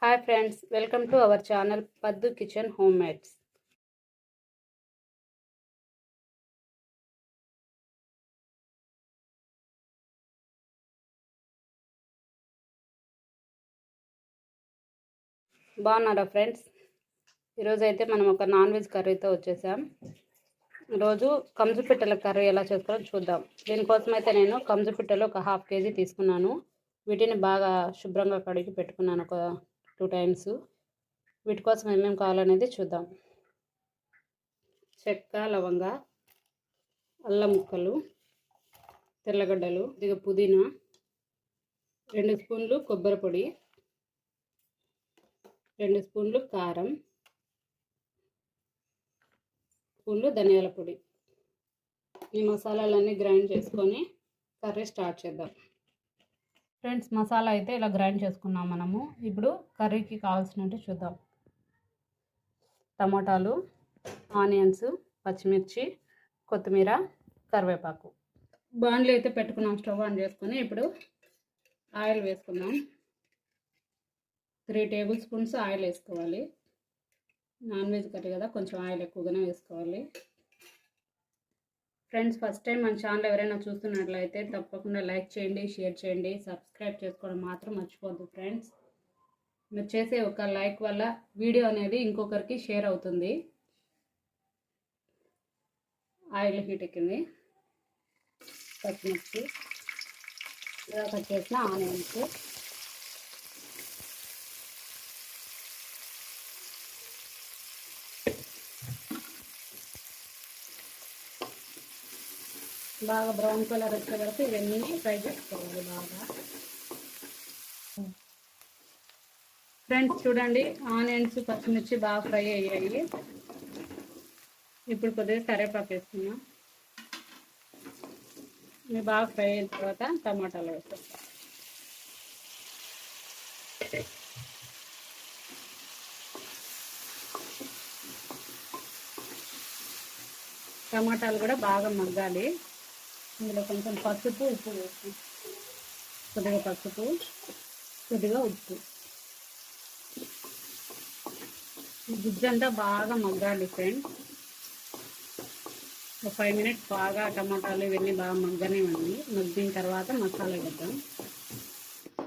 Hi friends, welcome to our channel Padhu Kitchen Homemades. బాగున్నారా friends? ఈరోజు అయితే మనం ఒక నాన్ వెజ్ కర్రీతో వచ్చేసాం. ఈరోజు కంజు పిట్టల కర్రీ ఎలా చేసుకోవాలో చూద్దాం. దీనికోసం అయితే నేను కంజు పిట్టలు ఒక 1/2 kg తీసుకున్నాను. వీటిని బాగా శుభ్రంగా కడిగి పెట్టుకున్నాను ఒక 2 times. వీటి కోసం ఏమేమి కావాలనేది చూద్దాం. చెక్క, లవంగ, అల్లం ముక్కలు, తెల్లగడ్డలు, ఇదిగో పుదీనా, 2 స్పూన్లు కొబ్బరి పొడి, 2 స్పూన్లు కారం, స్పూన్లు ధనియాల పొడి. ఈ మసాలాలన్నీ గ్రైండ్ చేసుకొని కర్రీ స్టార్ట్ చేద్దాం. ఫ్రెండ్స్, మసాలా అయితే ఇలా గ్రైండ్ చేసుకున్నాం మనము. ఇప్పుడు కర్రీకి కావాల్సినట్టు చూద్దాం. టమాటాలు, ఆనియన్స్, పచ్చిమిర్చి, కొత్తిమీర, కరివేపాకు. బాండ్లీ అయితే పెట్టుకున్నాం. స్టవ్ ఆన్ చేసుకొని ఇప్పుడు ఆయిల్ వేసుకుందాం. 3 tablespoons ఆయిల్ వేసుకోవాలి. నాన్ వెజ్ కర్రీ కదా, కొంచెం ఆయిల్ ఎక్కువగానే వేసుకోవాలి. ఫ్రెండ్స్, ఫస్ట్ టైం మన ఛానల్ ఎవరైనా చూస్తున్నట్లయితే తప్పకుండా లైక్ చేయండి, షేర్ చేయండి, సబ్స్క్రైబ్ చేసుకోవడం మాత్రం మర్చిపోద్దు ఫ్రెండ్స్. మీరు చేసే ఒక లైక్ వల్ల వీడియో అనేది ఇంకొకరికి షేర్ అవుతుంది. ఆయిల్ హీట్ ఎక్కింది. పచ్చిమిర్చి, ఇలా కట్ చేసిన ఆనియన్స్, బాగా బ్రౌన్ కలర్ వచ్చే వరకు ఇవన్నీ ఫ్రై చేసుకోవాలి బాగా. ఫ్రెండ్స్ చూడండి, ఆనియన్స్, పచ్చిమిర్చి బాగా ఫ్రై అయ్యాయి. ఇప్పుడు కొద్దిగా కరివేపాకు వేసుకున్నాం. ఇవి బాగా ఫ్రై అయిన తర్వాత టమాటాలు వేసేస్తాం. టమాటాలు కూడా బాగా మగ్గాలి. ఇందులో కొంచెం పసుపు, ఉప్పు వేస్తాం. కొద్దిగా పసుపు, కొద్దిగా ఉప్పు. గుజ్జంతా బాగా మగ్గాలి ఫ్రెండ్స్. ఒక 5 minutes బాగా టమాటాలు ఇవన్నీ బాగా మగ్గనివ్వండి. మగ్గిన తర్వాత మసాలా వేద్దాం.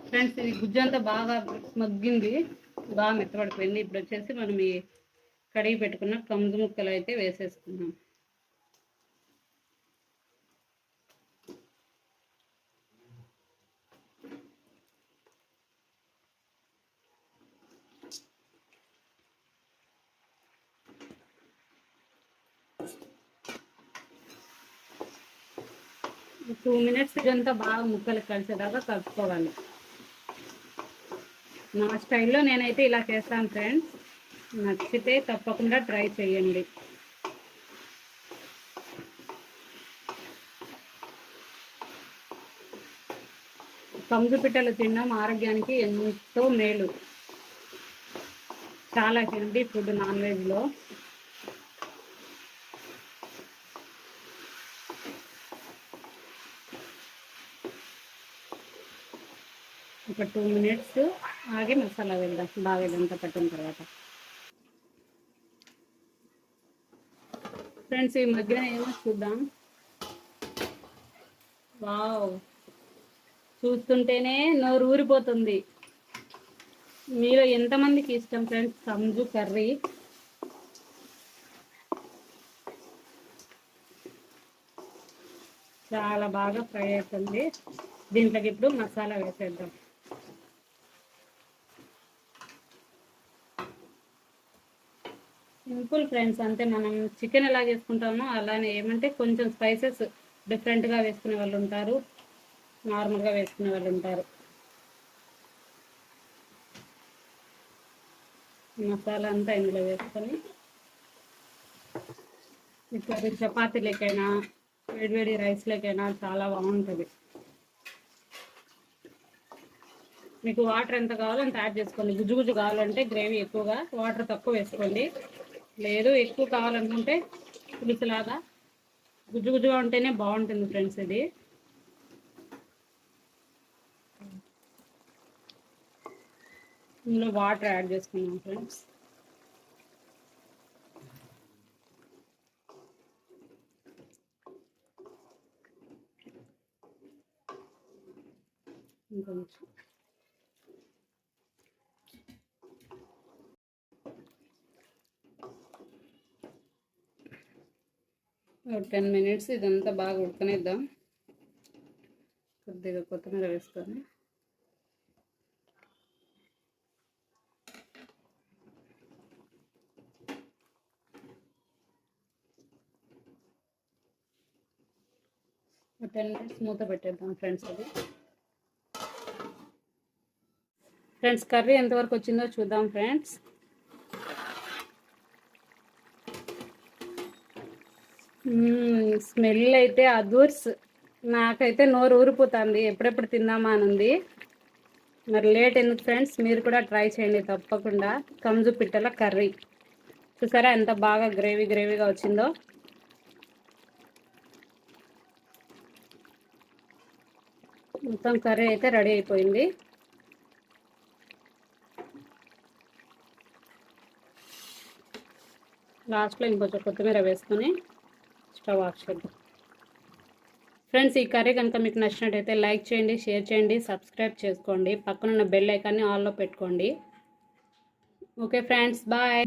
ఫ్రెండ్స్, ఇది గుజ్జంతా బాగా మగ్గింది, బాగా మెత్తబడిపోయింది. ఇప్పుడు వచ్చేసి మనం ఈ కడిగి పెట్టుకున్న కంజు ముక్కలు అయితే వేసేసుకున్నాం. ఒక 2 minutes ఇదంతా బాగా ముక్కలు కలిసేదాకా కలుపుకోవాలి. నా స్టైల్లో నేనైతే ఇలా చేస్తాను ఫ్రెండ్స్. నచ్చితే తప్పకుండా ట్రై చేయండి. కంజు పిట్టలు తినడం ఆరోగ్యానికి ఎంతో మేలు. చాలా హెల్దీ ఫుడ్ నాన్ వెజ్లో. ఒక 2 minutes ఆగి మసాలా వేద్దాం బాగా ఇదంతా పట్టిన తర్వాత. ఫ్రెండ్స్, ఈ మధ్యన ఏమో చూద్దాం. వావ్, చూస్తుంటేనే నోరు ఊరిపోతుంది. మీలో ఎంతమందికి ఇష్టం ఫ్రెండ్స్ కంజు కర్రీ? చాలా బాగా ఫ్రై అవుతుంది. దీంట్లోకి ఇప్పుడు మసాలా వేసేద్దాం. సింపుల్ ఫ్రెండ్స్, అంతే. మనం చికెన్ ఎలా చేసుకుంటామో అలానే, ఏమంటే కొంచెం స్పైసెస్ డిఫరెంట్గా వేసుకునే వాళ్ళు ఉంటారు, నార్మల్గా వేసుకునే వాళ్ళు ఉంటారు. మసాలా అంతా ఇందులో వేసుకొని ఇప్పుడు చపాతీలకైనా వేడివేడి రైస్లకైనా చాలా బాగుంటుంది. మీకు వాటర్ ఎంత కావాలో అంత యాడ్ చేసుకోండి. గుజ్జు గుజ్జు కావాలంటే గ్రేవీ ఎక్కువగా, వాటర్ తక్కువ వేసుకోండి. లేదు ఎక్కువ కావాలనుకుంటే పులుసులాగా గుజ్జు గుజ్జుగా ఉంటేనే బాగుంటుంది ఫ్రెండ్స్. ఇది ఇందులో వాటర్ యాడ్ చేసుకున్నాం ఫ్రెండ్స్. ఇంకొంచెం ఒక 10 minutes ఇదంతా బాగా ఉడకనిద్దాం. కొద్దిగా కొత్తిమీర వేసుకొని ఒక 10 minutes మూత పెట్టేద్దాం ఫ్రెండ్స్. అది ఫ్రెండ్స్ కర్రీ ఎంతవరకు వచ్చిందో చూద్దాం ఫ్రెండ్స్. స్మెల్ అయితే అదూర్స్. నాకైతే నోరు ఊరిపోతుంది, ఎప్పుడెప్పుడు తిందామా అని ఉంది. మరి లేట్ ఎందుకు ఫ్రెండ్స్, మీరు కూడా ట్రై చేయండి తప్పకుండా. కంజు పిట్టల కర్రీ చూసారా ఎంత బాగా గ్రేవీగా వచ్చిందో. మొత్తం కర్రీ అయితే రెడీ అయిపోయింది. లాస్ట్లో ఇంకొంచెం కొత్తిమీర వేసుకొని స్టవ్ ఆఫ్ చేద్దాం ఫ్రెండ్స్. ఈ కర్రీ కనుక మీకు నచ్చినట్టయితే లైక్ చేయండి, షేర్ చేయండి, సబ్స్క్రైబ్ చేసుకోండి. పక్కనున్న బెల్ ఐకాన్ని ఆల్లో పెట్టుకోండి. Okay friends, bye.